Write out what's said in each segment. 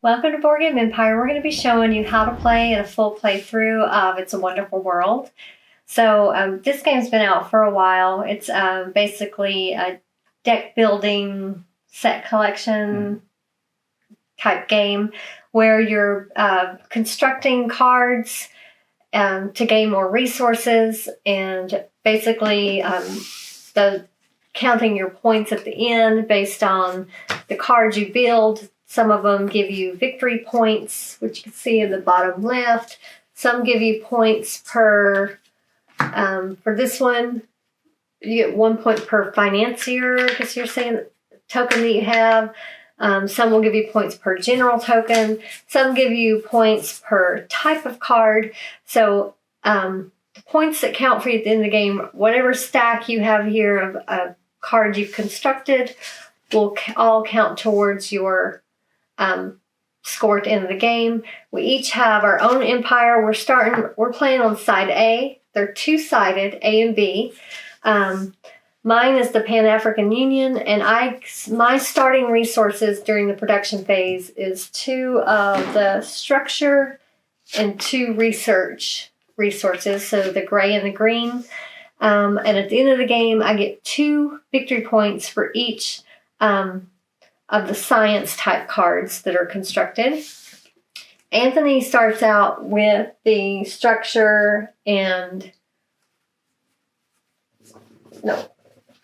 Welcome to Board Game Empire. We're going to be showing you how to play in a full playthrough of It's a Wonderful World. So this game's been out for a while. It's basically a deck building set collection type game where you're constructing cards to gain more resources, and basically counting your points at the end based on the cards you build. Some of them give you victory points, which you can see in the bottom left. Some give you points per, for this one, you get 1 point per financier, because you're saying token that you have. Some will give you points per general token. Some give you points per type of card. So the points that count for you at the end of the game, whatever stack you have here of cards you've constructed, will all count towards your score at the end of the game. We each have our own empire. We're playing on side A. They're two-sided, A and B. Mine is the Pan-African Union, and my starting resources during the production phase is 2 of the structure and 2 research resources, so the gray and the green. And at the end of the game, I get 2 victory points for each of the science type cards that are constructed. Anthony starts out with the structure and... No,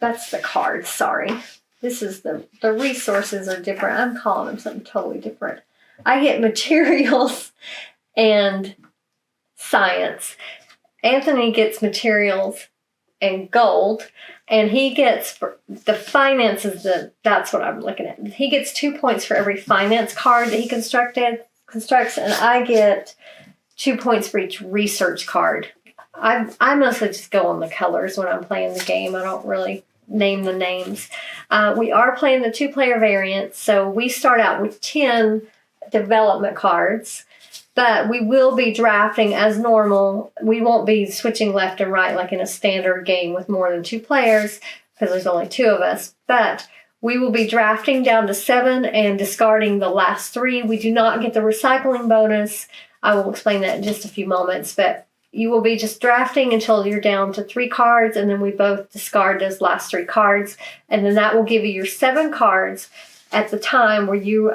that's the cards, sorry. This is the resources are different. I'm calling them something totally different. I get materials and science. Anthony gets materials and gold, and he gets the finances. That's what I'm looking at. He gets 2 points for every finance card that he constructs, and I get 2 points for each research card. I mostly just go on the colors when I'm playing the game. I don't really name the names. We are playing the 2-player variant, so we start out with 10 development cards. But we will be drafting as normal. We won't be switching left and right like in a standard game with more than 2 players, because there's only 2 of us. But we will be drafting down to 7 and discarding the last 3. We do not get the recycling bonus. I will explain that in just a few moments. But you will be just drafting until you're down to 3 cards, and then we both discard those last 3 cards. And then that will give you your 7 cards at the time where you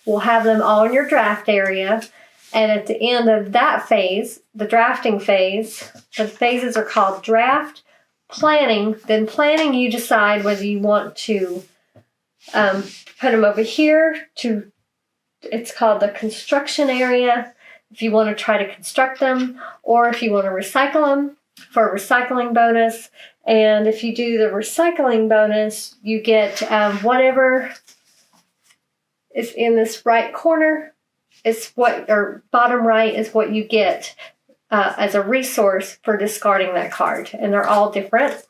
will have them all in your draft area. And at the end of that phase, the drafting phase, the phases are called draft, planning. Then planning, you decide whether you want to put them over here it's called the construction area, if you want to try to construct them, or if you want to recycle them for a recycling bonus. And if you do the recycling bonus, you get whatever is in this right corner. Or bottom right is what you get as a resource for discarding that card. And they're all different.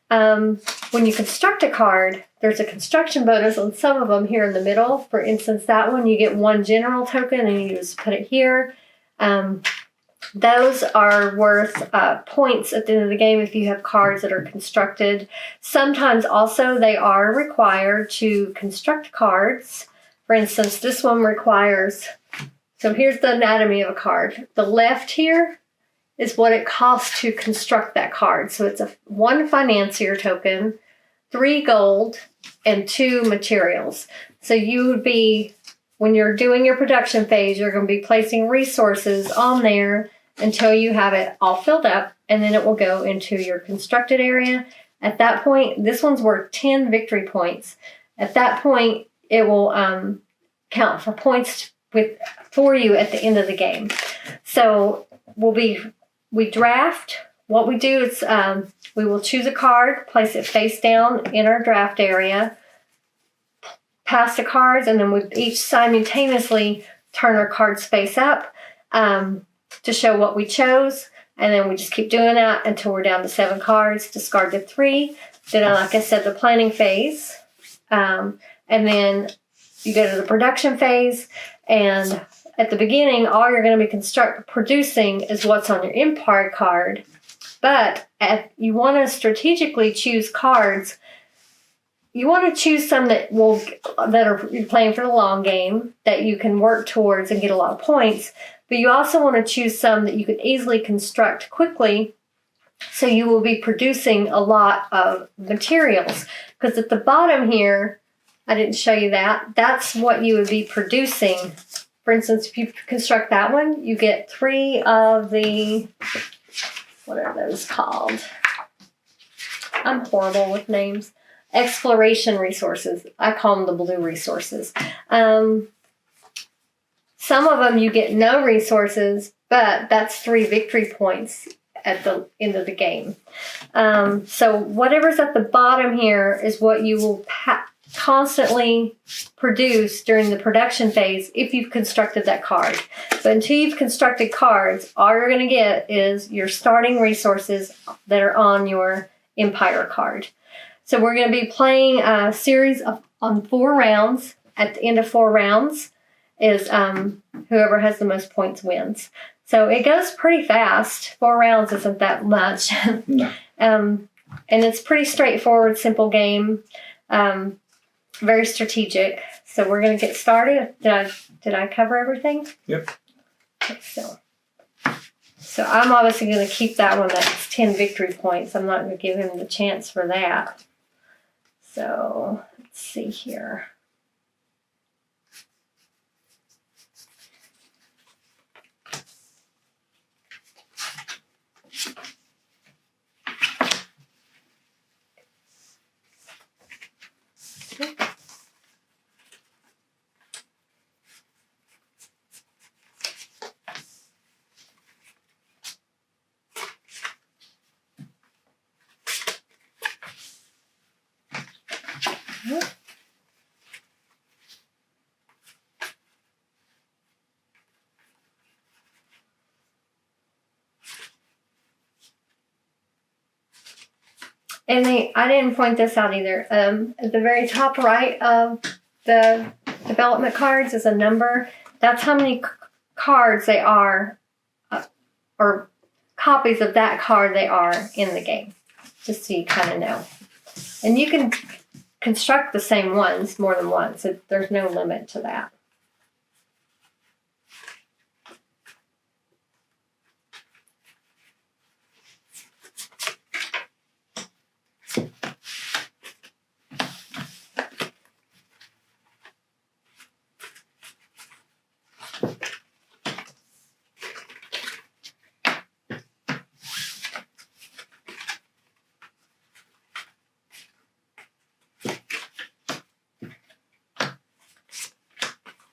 When you construct a card, there's a construction bonus on some of them here in the middle. For instance, that one, you get 1 general token and you just put it here. Those are worth points at the end of the game if you have cards that are constructed. Sometimes also they are required to construct cards. For instance, this one requires... So here's the anatomy of a card. The left here is what it costs to construct that card. So it's 1 financier token, 3 gold, and 2 materials. So you would be, when you're doing your production phase, you're going to be placing resources on there until you have it all filled up, and then it will go into your constructed area. At that point, this one's worth 10 victory points. At that point, it will count for points for you at the end of the game. So we draft. What we do is we will choose a card, place it face down in our draft area, pass the cards, and then we each simultaneously turn our cards face up to show what we chose. And then we just keep doing that until we're down to 7 cards, discard the 3. Then, like I said, the planning phase. And then you go to the production phase, and at the beginning, all you're going to be producing is what's on your empire card. But you want to strategically choose cards you want to choose some that are playing for the long game that you can work towards and get a lot of points. But you also want to choose some that you can easily construct quickly, so you will be producing a lot of materials. Because at the bottom here, I didn't show you that. That's what you would be producing. For instance, if you construct that one, you get 3 of the, what are those called? I'm horrible with names. Exploration resources. I call them the blue resources. Some of them you get no resources, but that's 3 victory points at the end of the game. So whatever's at the bottom here is what you will constantly produce during the production phase if you've constructed that card. But until you've constructed cards, all you're going to get is your starting resources that are on your Empire card. So we're going to be playing a series on 4 rounds. At the end of 4 rounds is whoever has the most points wins. So it goes pretty fast. 4 rounds isn't that much. No. And it's pretty straightforward, simple game. Very strategic. So we're going to get started. Did I cover everything? Yep. Okay, so I'm obviously going to keep that one. That's 10 victory points. I'm not going to give him the chance for that. So let's see here. And I didn't point this out either. At the very top right of the development cards is a number. That's how many cards they are, or copies of that card they are in the game, just so you kind of know. And you can construct the same ones more than once. There's no limit to that.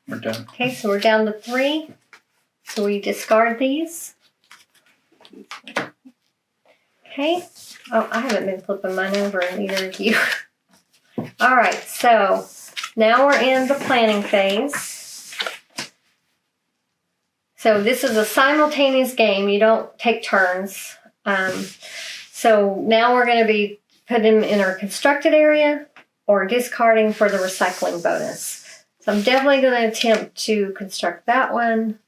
We're done. Okay, so we're down to 3. So we discard these. Okay. Oh, I haven't been flipping mine over, and neither of you. All right, so now we're in the planning phase. So this is a simultaneous game. You don't take turns. So now we're going to be putting them in our constructed area or discarding for the recycling bonus. So I'm definitely going to attempt to construct that one.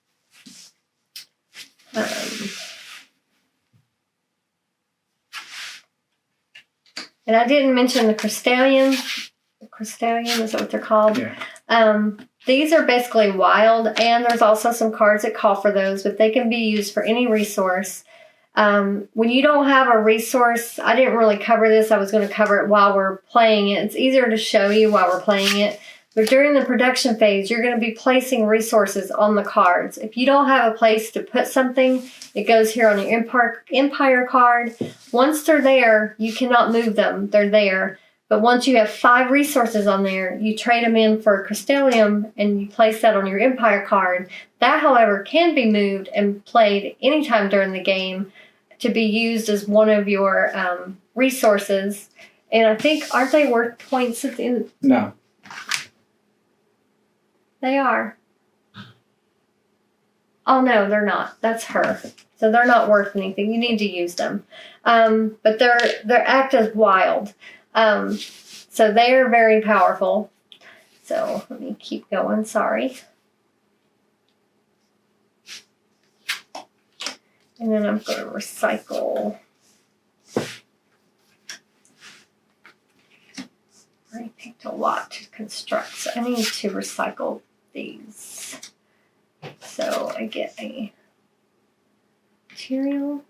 And I didn't mention the Crystallium. The Crystallium, is that what they're called? Yeah. These are basically wild, and there's also some cards that call for those, but they can be used for any resource. When you don't have a resource, I didn't really cover this. I was going to cover it while we're playing it. It's easier to show you while we're playing it. But during the production phase, you're going to be placing resources on the cards. If you don't have a place to put something, it goes here on your Empire card. Once they're there, you cannot move them. They're there. But once you have 5 resources on there, you trade them in for Crystallium and you place that on your Empire card. That, however, can be moved and played anytime during the game to be used as one of your resources. And I think, aren't they worth points at the end? No. They are. Oh, no, they're not. That's her. So they're not worth anything. You need to use them. But they're act as wild. So they are very powerful. So let me keep going. Sorry. And then I'm going to recycle. already picked a lot to construct, so I need to recycle these. So I get a material.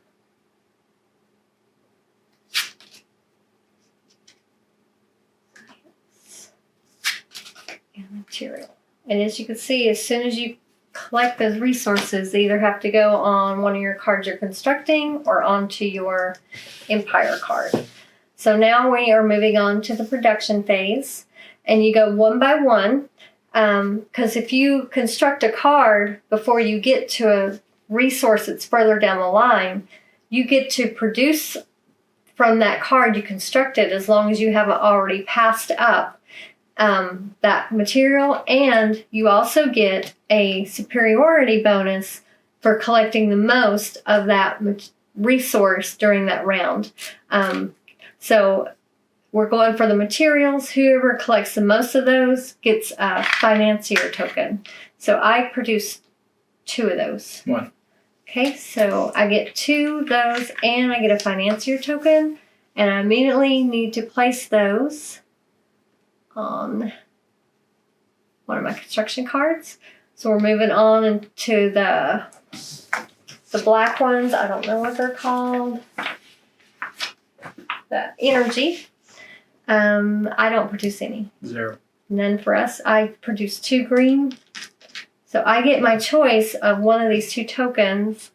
And material. And as you can see, as soon as you collect those resources, they either have to go on one of your cards you're constructing or onto your Empire card. So now we are moving on to the production phase, and you go one by one, because if you construct a card before you get to a resource that's further down the line, you get to produce from that card you constructed as long as you haven't already passed up that material, and you also get a superiority bonus for collecting the most of that resource during that round. So we're going for the materials. Whoever collects the most of those gets a financier token. So I produced 2 of those. 1. Okay, so I get 2 of those and I get a financier token, and I immediately need to place those on one of my construction cards. So we're moving on into the black ones. I don't know what they're called. The energy. I don't produce any. 0. None for us. I produce 2 green. So I get my choice of one of these 2 tokens.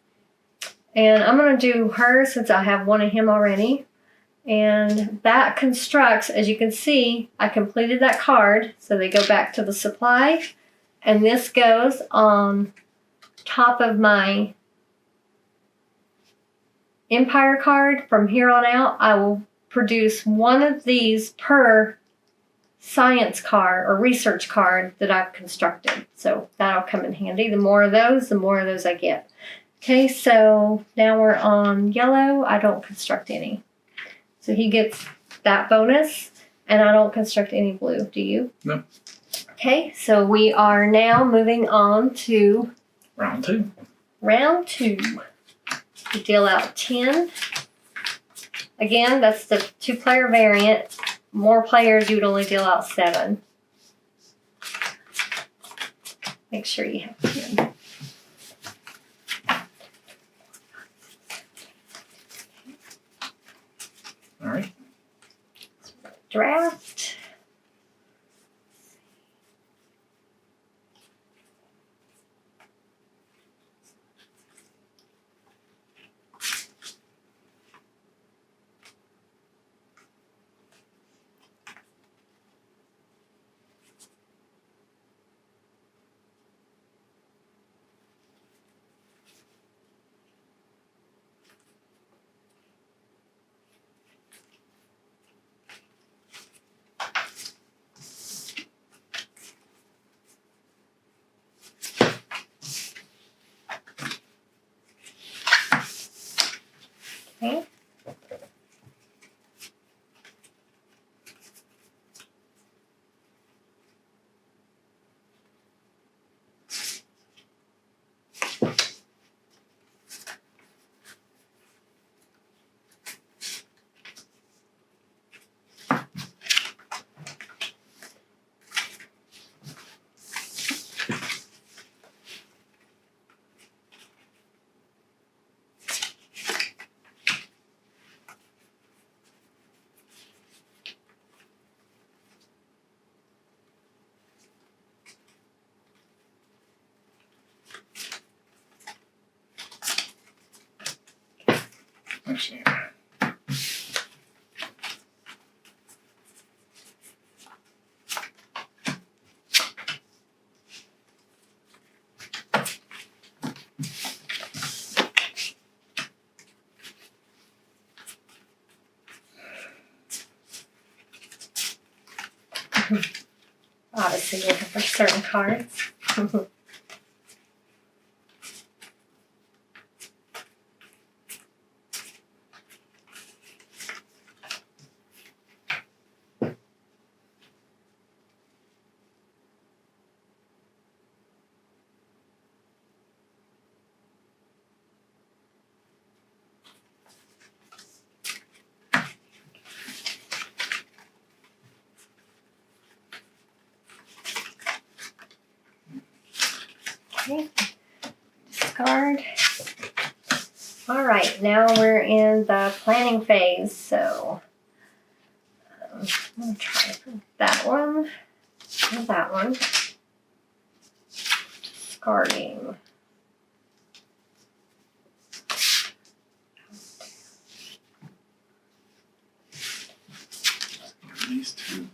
And I'm going to do her since I have one of him already. And that constructs, as you can see, I completed that card. So they go back to the supply. And this goes on top of my Empire card. From here on out, I will produce one of these per science card or research card that I've constructed. So that'll come in handy. The more of those I get. Okay, so now we're on yellow. I don't construct any. So he gets that bonus, and I don't construct any blue. Do you? No. Okay, so we are now moving on to Round 2. round 2. We deal out 10. Again, that's the 2-player variant. More players, you would only deal out 7. Make sure you have 10. All right. Draft. Okay. Let's see. Obviously, looking for certain cards. Okay. Discard. All right, now we're in the planning phase, so I'm gonna try that one and that one. Discarding. These two.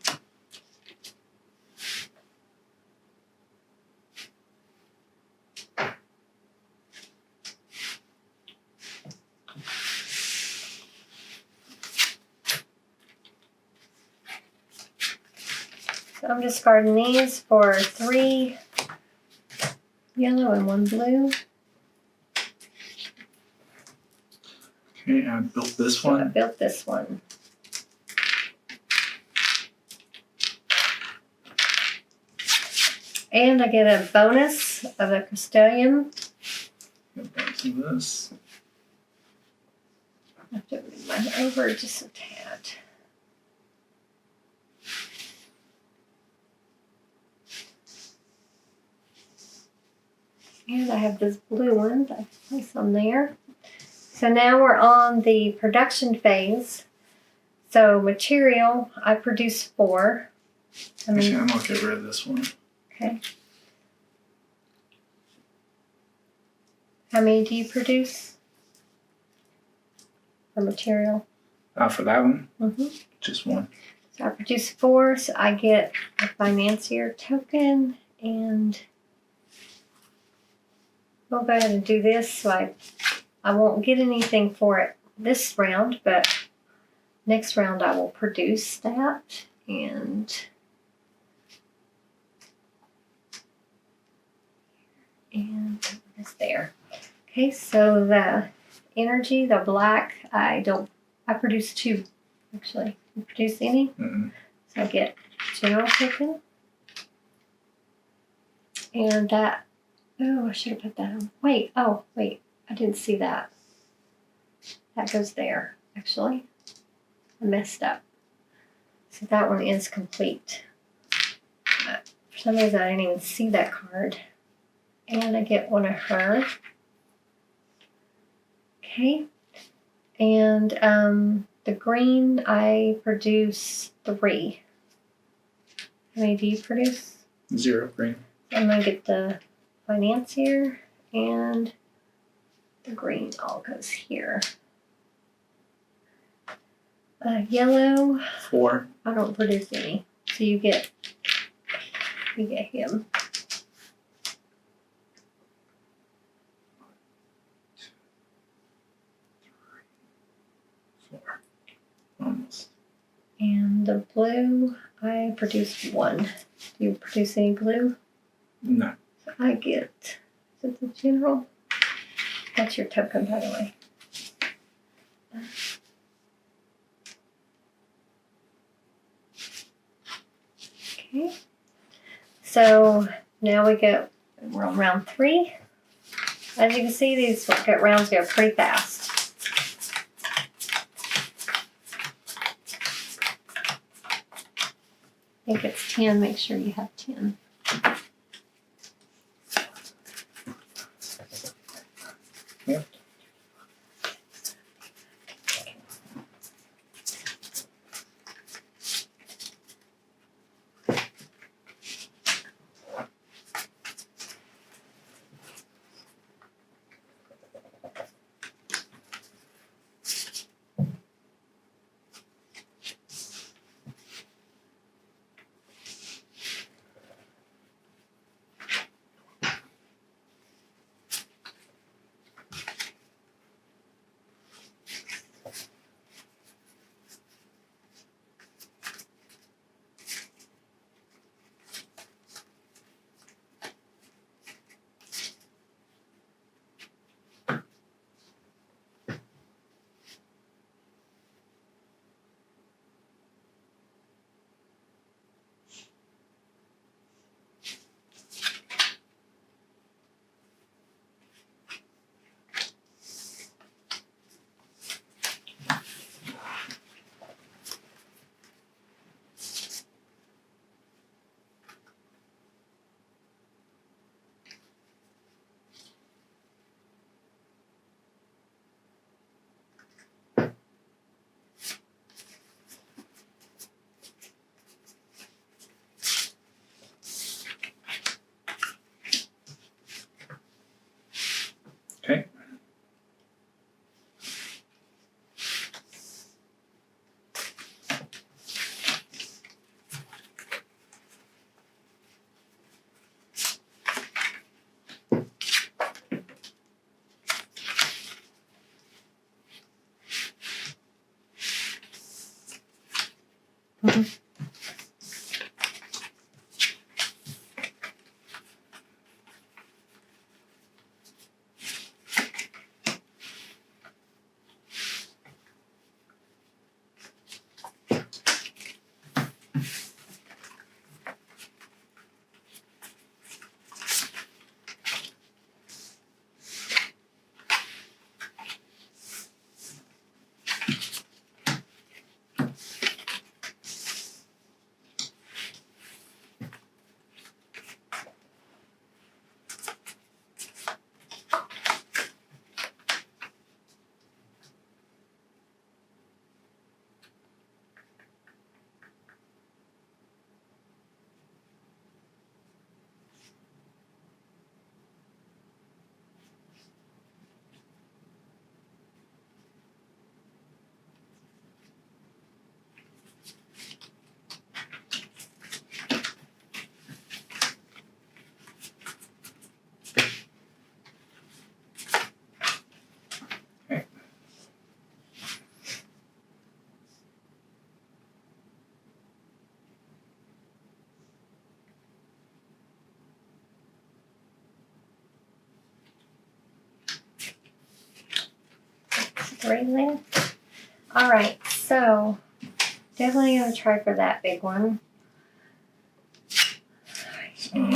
So I'm discarding these for 3 yellow and 1 blue. Okay, I built this So I one. built this one. And I get a bonus of a Custodian. Get back to this. I have to move mine over just a tad. And I have this blue one that I place on there. So now we're on the production phase. So material, I produce 4. Actually, I'm gonna get rid of this one. Okay. How many do you produce for material? For that one, Mm-hmm. just one. So I produce 4, so I get a financier token, and we'll go ahead and do this. So I won't get anything for it this round, but next round I will produce that, and it's there. Okay, so the energy, the black, I produce 2 actually. You produce any? Mm-mm. So I get general token. And that, oh, I should have put that on. Wait, I didn't see that. That goes there, actually. I messed up. So that one is complete. For some reason, I didn't even see that card. And I get one of her. Okay. And the green, I produce 3. How many do you produce? 0 green. I'm going to get the financier, and the green all goes here. Yellow, 4. I don't produce any. So you get him. 4. Almost. And the blue, I produce 1. Do you produce any blue? No. So I get, is it the general? That's your token, by the way. Okay. So now we're on round 3. As you can see, these rounds go pretty fast. I think it's 10. Make sure you have 10. Yep. one. Railing. All right, so definitely gonna try for that big one. So,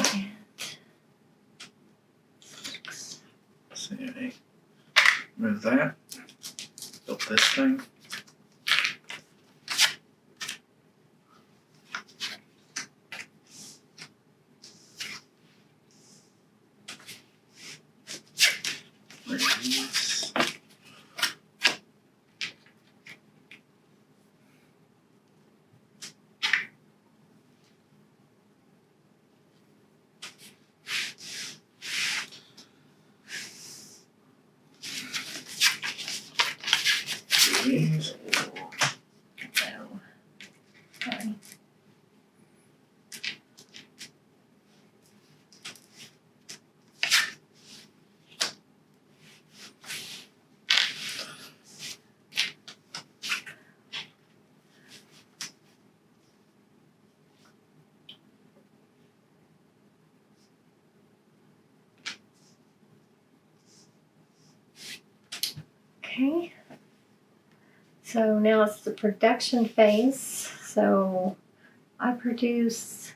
see, move that. Built this thing. Release. Release. So, sorry. Okay. So now it's the production phase. So I produce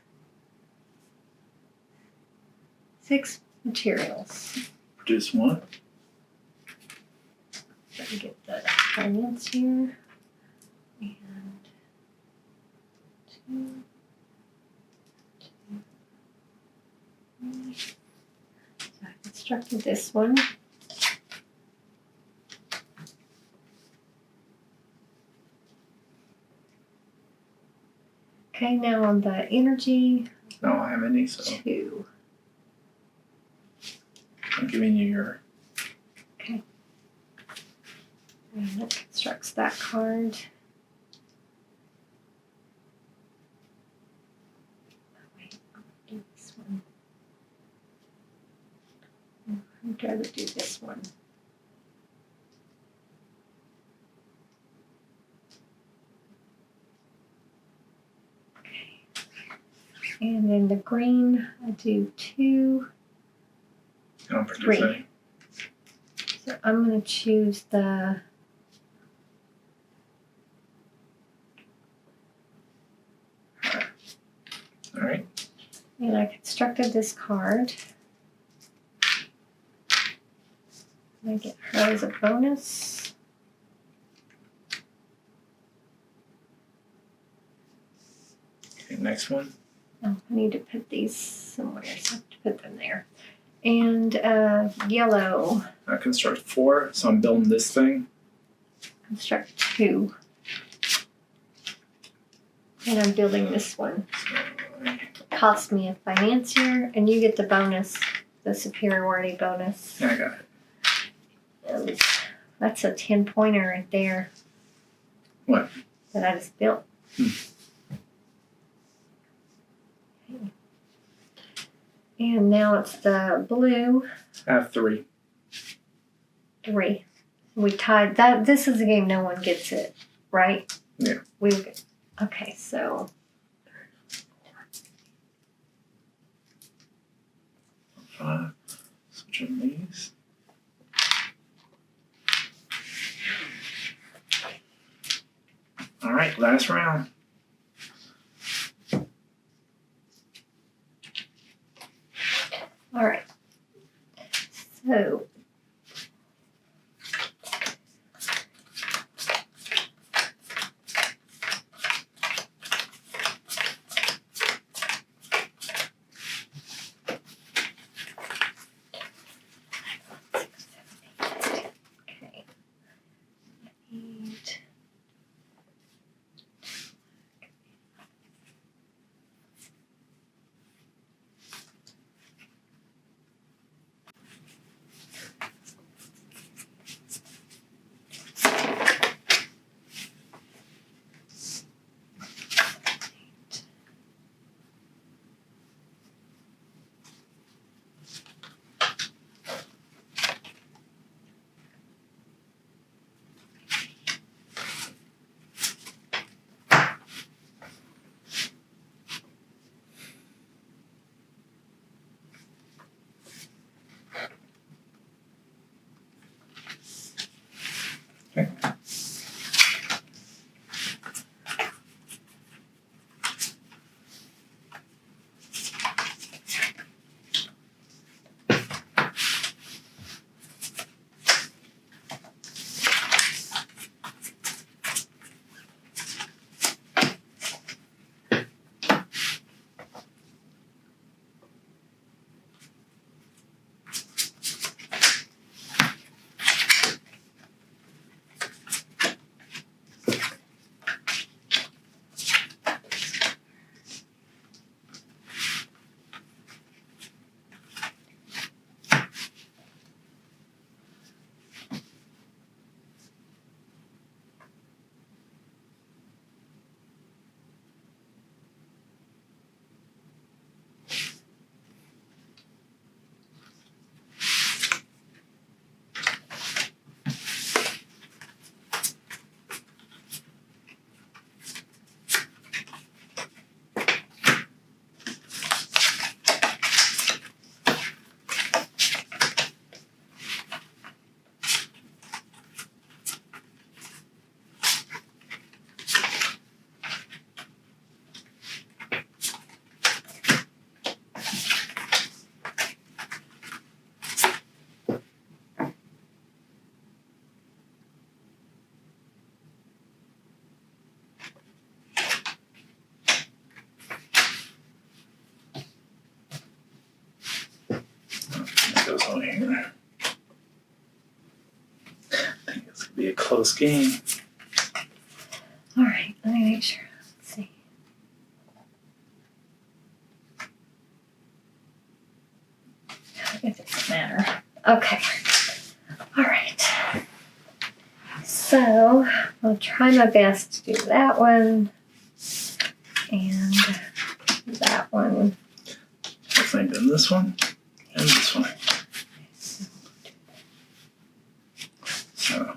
6 materials. Produce one. Let me get the finance here. And 2, 3. So I constructed this one. Okay, now on the energy, I don't have any, so 2. I'm giving you your. And that constructs that card. Wait, I'll do this one. I'd rather do this one. Okay. And then the green, I do 2. I don't produce 3. any. So I'm going to choose the All right. and I constructed this card. I get her as a bonus. Okay, next one. Oh, I need to put these somewhere, so I have to put them there. And yellow, I construct 4, so I'm building this thing. construct 2. And I'm building this one. So Cost me a financier, and you get the bonus, the superiority bonus. yeah, I got it. That's a 10-pointer right there. What? That I just built. Hmm. Okay. And now it's the blue. I have 3. 3. We tied that. This is a game no one gets it, right? Yeah. Okay, so 5. Switching these. All right, last round. all right. So okay. 8. That goes on here. I think it's gonna be a close game. All right, let me make sure. Let's see. It doesn't matter. Okay. All right. So I'll try my best to do that one and that one. I think then this one and this one. So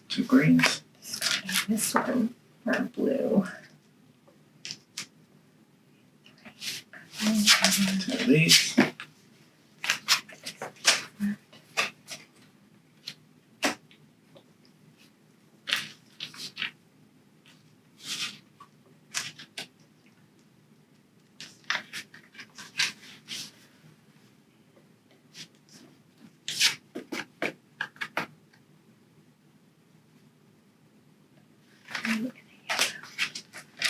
2 greens. Discarding this one for blue. 2 of these.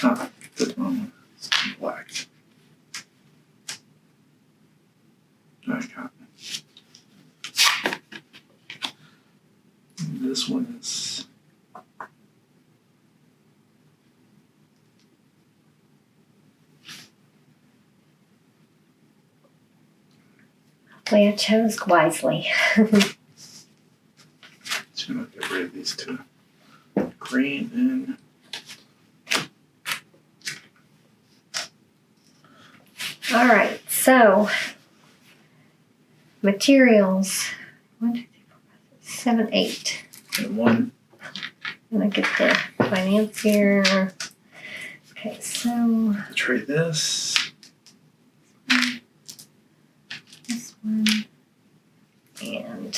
Ah, this one. It's black. I got it. This one is Hopefully I chose wisely. so I'll get rid of these 2. Green and All right, so materials 1, 2, 3, 4, 5, 6, 7, 8. and 1. And I get the financier. Okay, so Trade this. this one and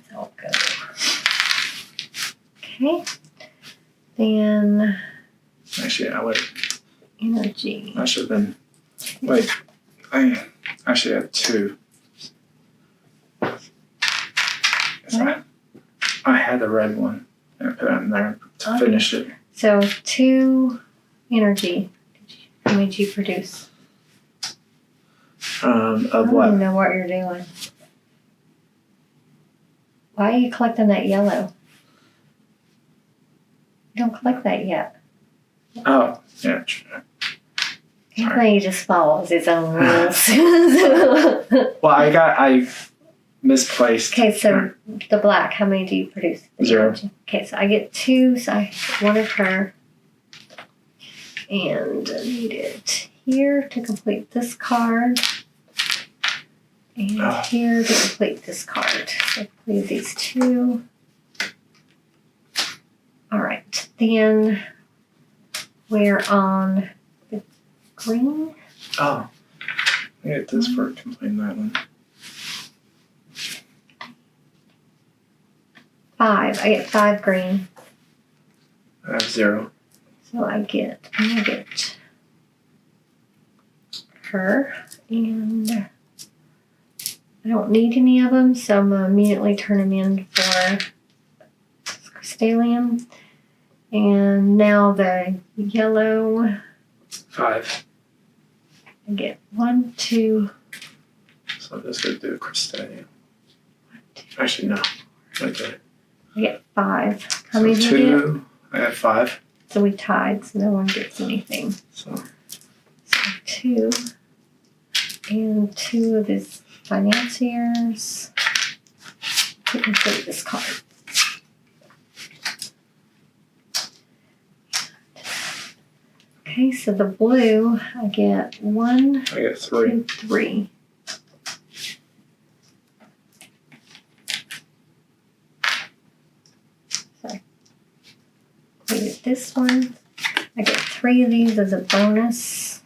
that'll go. Okay. Then Actually, energy. I should have been. Wait, I actually had 2. I had the red one and I put it in there to finish it. So 2 energy. How many did you produce? Of I don't what? even know what you're doing. Why are you collecting that yellow? You don't collect that yet. Oh, yeah. Anthony just follows his own rules. Well, I misplaced. Okay, so the black, how many do you produce? 0. Okay, so I get 2, so I get 1 of her. And I need it here to complete this card. And here to complete this card. So leave these 2. Alright, then we're on the green. Oh. I get this for completing that one. 5. I get 5 green. I have 0. So I'm gonna get her, and I don't need any of them, so I'm gonna immediately turn them in for Crystallium. And now the yellow, 5. I get 1, 2. So this would do Crystallium. Actually, no. Okay. I get 5. How So many do you get? 2. I have 5. So we tied, so no one gets anything. So 2 and 2 of his financiers to complete this card. Okay, so the blue, I get 1, I get 3. 2, 3. Sorry. Completed this one. I get 3 of these as a bonus.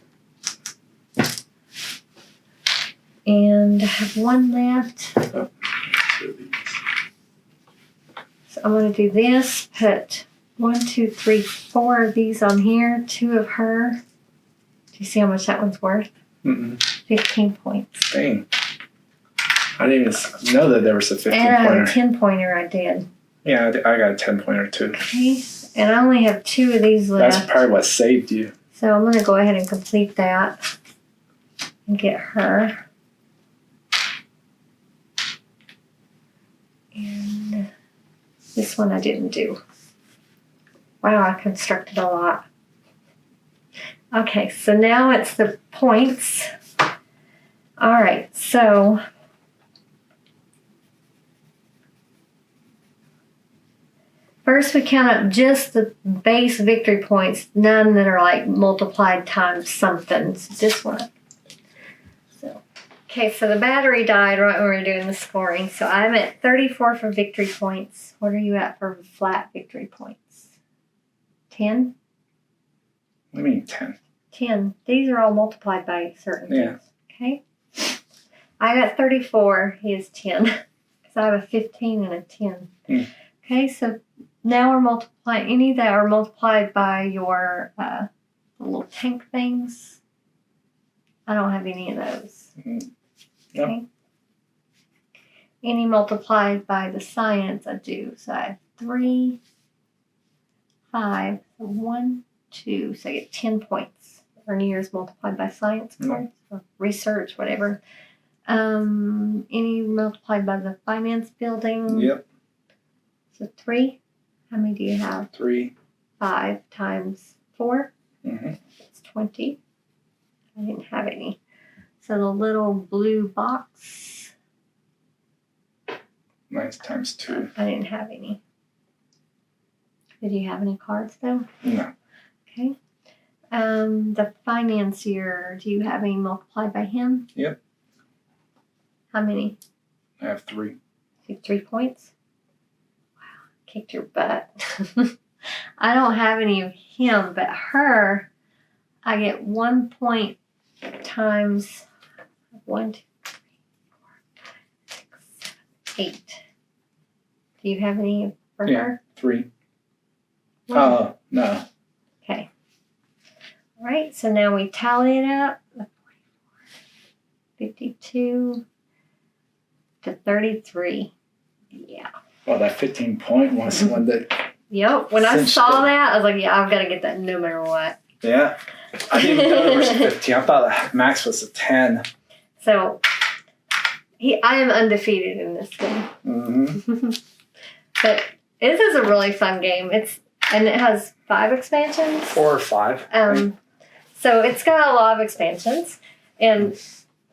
And I have 1 left. So I'm going to do this. Put 1, 2, 3, 4 of these on here. 2 of her. Do you see how much that one's worth? 15 points. Dang. I didn't even know that there was a 15 And I have pointer. a 10 pointer I did. Yeah, I got a 10 pointer too. Okay. And I only have 2 of these left. That's probably what saved you. So I'm going to go ahead and complete that. And get her. And this one I didn't do. Wow, I constructed a lot. Okay, so now it's the points. All right, so first we count up just the base victory points, none that are like multiplied times something. So this one. So, okay, so the battery died right when we were doing the scoring. So I'm at 34 for victory points. What are you at for flat victory points? 10? What do you mean 10? 10. These are all multiplied by certain Yeah. things. Okay. I got 34. He has 10. Because I have a 15 and a 10. Mm. Okay, so now we're multiplying any that are multiplied by your little tank things. I don't have any of those. Mm. Okay. Any multiplied by the science, I do. So I have 3, 5, 1, 2. So I get 10 points. Earn years multiplied by science cards or research, whatever. Any multiplied by the finance building. Yep. So 3. How many do you have? 3. 5 times 4. Mm-hmm. It's 20. I didn't have any. So the little blue box. Mine's times 2. I didn't have any. Did you have any cards though? No. Okay. The financier, do you have any multiplied by him? Yep. How many? I have 3. 3 points? Wow, kicked your butt. I don't have any of him, but her, I get 1 point times 1, 2, 3, 4, 5, 6, 7, 8. Do you have any for Yeah. her? 3. One. Oh, no. Okay. All right, so now we tally it up. 52 to 33. Yeah. Well, that 15-point was the one that, Yep. When I Cinched saw it. that, I was like, yeah, I've got to get that no matter what. yeah. I didn't even know there was a 15. I thought the max was a 10. So I am undefeated in this game. Mm-hmm. But this is a really fun game. And it has 5 expansions. 4 or 5. So it's got a lot of expansions, and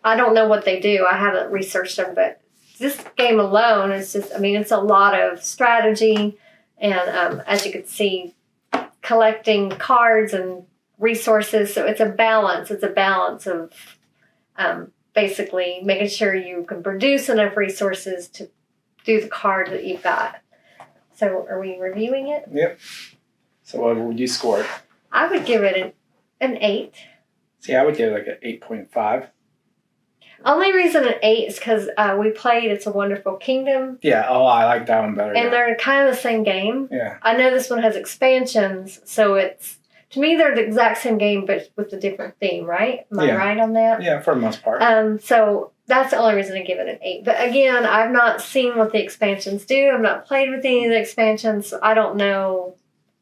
I don't know what they do. I haven't researched them, but this game alone is just, I mean, it's a lot of strategy, and as you can see, collecting cards and resources. So it's a balance. It's a balance of basically making sure you can produce enough resources to do the card that you've got. So are we reviewing it? Yep. So what would you score it? I would give it an 8. See, I would give it like an 8.5. Only reason an 8 is because we played It's a Wonderful Kingdom, Yeah. Oh, I like that one better. and yeah. they're kind of the same game. Yeah. I know this one has expansions, so it's, to me, they're the exact same game, but with a different theme, right? Am I Yeah. right on that? Yeah, for the most part. So that's the only reason I give it an 8. But again, I've not seen what the expansions do. I've not played with any of the expansions, so I don't know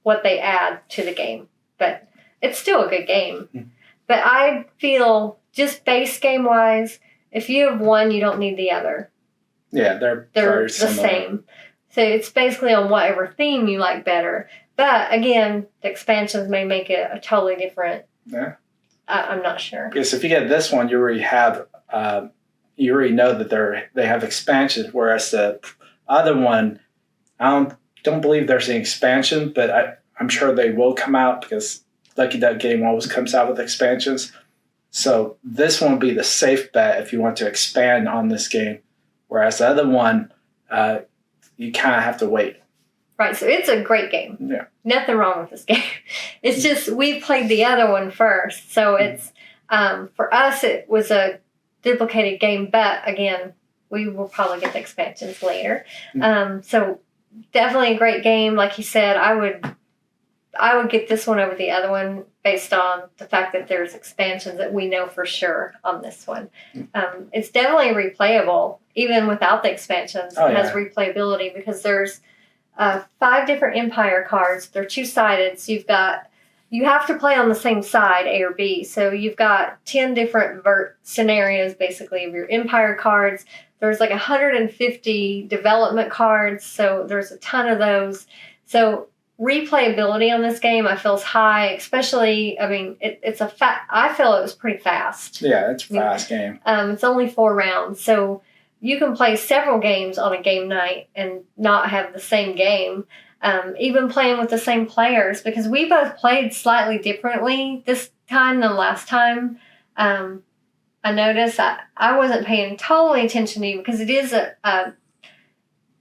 what they add to the game. But it's still a good game. Mm. But I feel, just base game-wise, if you have one, you don't need the other. Yeah, they're They're very the similar. same. So it's basically on whatever theme you like better. But again, the expansions may make it a totally different. Yeah. I'm not sure. Yes, if you get this one, you already have, you already know that they have expansions. Whereas the other one, I don't believe there's an expansion, but I'm sure they will come out because Lucky Duck game always comes out with expansions. So this one will be the safe bet if you want to expand on this game. Whereas the other one, you kind of have to wait. Right, so it's a great game. Yeah. Nothing wrong with this game. It's just we played the other one first. So it's, for us, it was a duplicated game, but again, we will probably get the expansions later. So definitely a great game. Like you said, I would get this one over the other one based on the fact that there's expansions that we know for sure on this one. It's definitely replayable, even without the expansions. Oh, it has yeah. replayability because there's 5 different Empire cards. They're 2-sided, so you have to play on the same side, A or B. So you've got 10 different scenarios, basically, of your Empire cards. There's like 150 development cards, so there's a ton of those. So replayability on this game, I feel, is high, especially, I mean, I feel it was pretty fast. Yeah, it's a fast game. It's only 4 rounds, so you can play several games on a game night and not have the same game. Even playing with the same players, because we both played slightly differently this time than last time. I noticed I wasn't paying totally attention to you because it is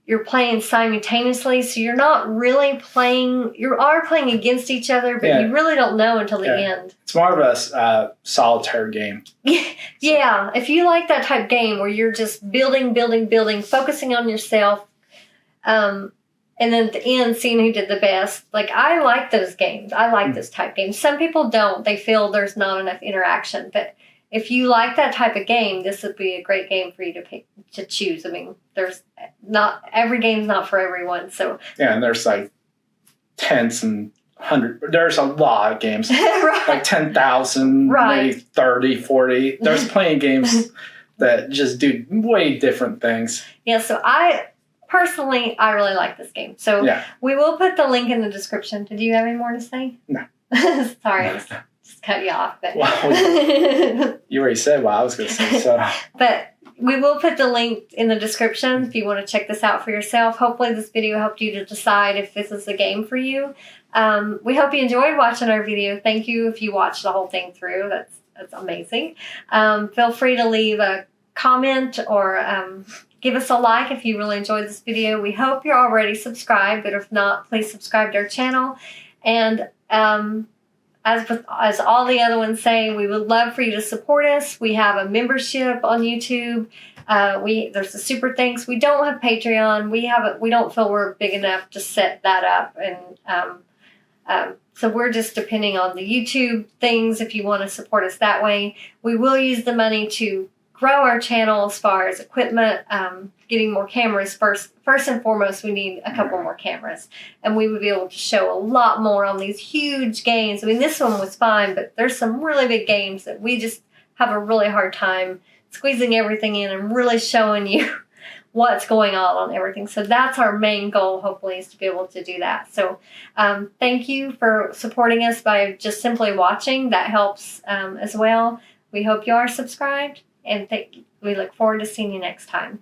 you're playing simultaneously, so you're not really playing. You are playing against each other, but you really don't know until the end. It's more of a solitaire game. Yeah, if you like that type of game where you're just building, focusing on yourself, and then at the end seeing who did the best. Like, I like those games. I like this type of game. Some people don't. They feel there's not enough interaction. But if you like that type of game, this would be a great game for you to choose. I mean, every game's not for everyone. So yeah, and there's like tens and hundred. There's a lot of games. right. Like 10,000, Right. maybe 30, 40. There's plenty of games that just do way different things. Yeah, so personally, I really like this game. So Yeah. we will put the link in the description. Did you have any more to say? No. Sorry, I just cut you off. But, Well, you already said what I was going to say. So but we will put the link in the description if you want to check this out for yourself. Hopefully this video helped you to decide if this is the game for you. We hope you enjoyed watching our video. Thank you if you watched the whole thing through. That's amazing. Feel free to leave a comment or give us a like if you really enjoyed this video. We hope you're already subscribed, but if not, please subscribe to our channel. And as all the other ones say, we would love for you to support us. We have a membership on YouTube. There's the super thanks. We don't have Patreon. We don't feel we're big enough to set that up, and so we're just depending on the YouTube things. If you want to support us that way, we will use the money to grow our channel as far as equipment, getting more cameras. First and foremost, we need a couple more cameras, and we would be able to show a lot more on these huge games. I mean, this one was fine, but there's some really big games that we just have a really hard time squeezing everything in and really showing you what's going on everything. So that's our main goal, hopefully, is to be able to do that. So thank you for supporting us by just simply watching. That helps as well. We hope you are subscribed, and we look forward to seeing you next time.